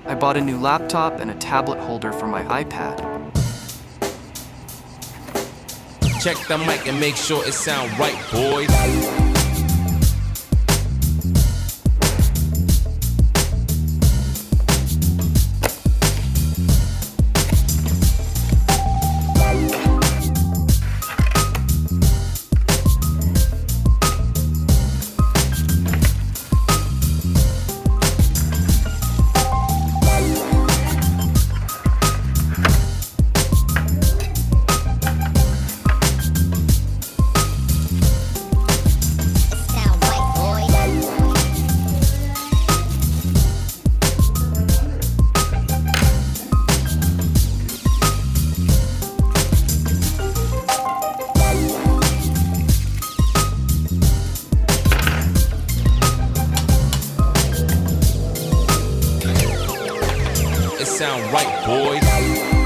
I bought a new laptop and a tablet holder for my iPad. Check the mic and make sure it sound right, boys. It sound right, boys.